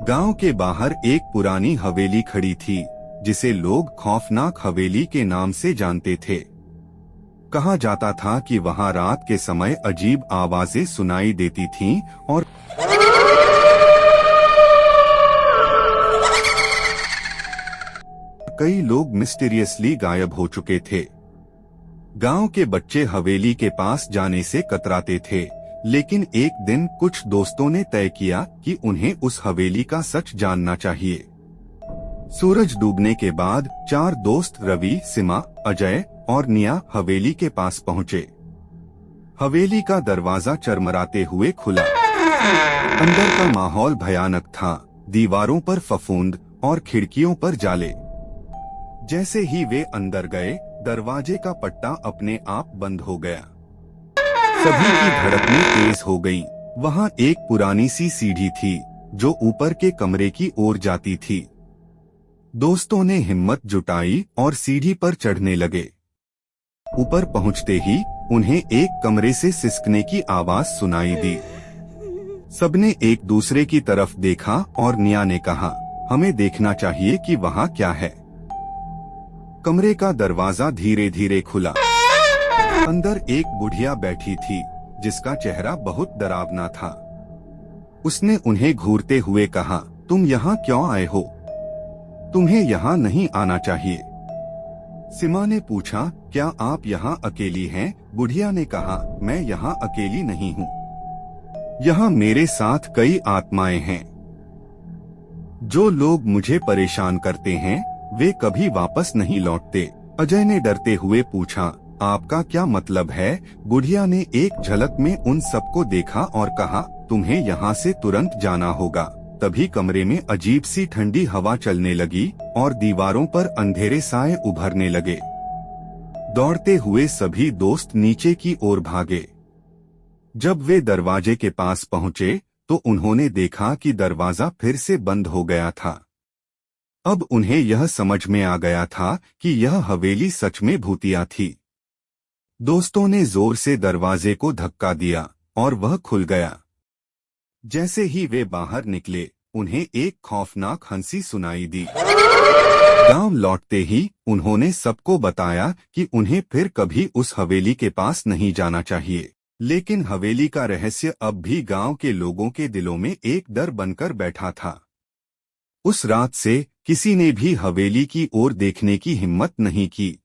गांव के बाहर एक पुरानी हवेली खड़ी थी, जिसे लोग खौफनाक हवेली के नाम से जानते थे। कहा जाता था कि वहां रात के समय अजीब आवाजें सुनाई देती थीं और कई लोग मिस्टीरियसली गायब हो चुके थे। गांव के बच्चे हवेली के पास जाने से कतराते थे, लेकिन एक दिन कुछ दोस्तों ने तय किया कि उन्हें उस हवेली का सच जानना चाहिए। सूरज डूबने के बाद 4 दोस्त रवि, सीमा, अजय और निया हवेली के पास पहुंचे। हवेली का दरवाजा चरमराते हुए खुला। अंदर का माहौल भयानक था, दीवारों पर फफूंद और खिड़कियों पर जाले। जैसे ही वे अंदर गए, दरवाजे का पट्टा अपने आप बंद हो गया। सभी की धड़कनें तेज हो गईं। वहां एक पुरानी सी सीढ़ी थी, जो ऊपर के कमरे की ओर जाती थी। दोस्तों ने हिम्मत जुटाई और सीढ़ी पर चढ़ने लगे। ऊपर पहुंचते ही उन्हें एक कमरे से सिसकने की आवाज सुनाई दी। सबने एक दूसरे की तरफ देखा और निया ने कहा, हमें देखना चाहिए कि वहां क्या है। कमरे का दरवाजा धीरे धीरे खुला। अंदर एक बुढ़िया बैठी थी, जिसका चेहरा बहुत डरावना था। उसने उन्हें घूरते हुए कहा, तुम यहाँ क्यों आए हो? तुम्हें यहाँ नहीं आना चाहिए। सीमा ने पूछा, क्या आप यहाँ अकेली हैं? बुढ़िया ने कहा, मैं यहाँ अकेली नहीं हूँ। यहाँ मेरे साथ कई आत्माएं हैं। जो लोग मुझे परेशान करते हैं, वे कभी वापस नहीं लौटते। अजय ने डरते हुए पूछा, आपका क्या मतलब है? बुढ़िया ने एक झलक में उन सबको देखा और कहा, तुम्हें यहाँ से तुरंत जाना होगा। तभी कमरे में अजीब सी ठंडी हवा चलने लगी और दीवारों पर अंधेरे साए उभरने लगे। दौड़ते हुए सभी दोस्त नीचे की ओर भागे। जब वे दरवाजे के पास पहुँचे, तो उन्होंने देखा कि दरवाजा फिर से बंद हो गया था। अब उन्हें यह समझ में आ गया था कि यह हवेली सच में भूतिया थी। दोस्तों ने जोर से दरवाजे को धक्का दिया और वह खुल गया। जैसे ही वे बाहर निकले, उन्हें एक खौफनाक हंसी सुनाई दी। गांव लौटते ही उन्होंने सबको बताया कि उन्हें फिर कभी उस हवेली के पास नहीं जाना चाहिए। लेकिन हवेली का रहस्य अब भी गांव के लोगों के दिलों में एक डर बनकर बैठा था। उस रात से किसी ने भी हवेली की ओर देखने की हिम्मत नहीं की।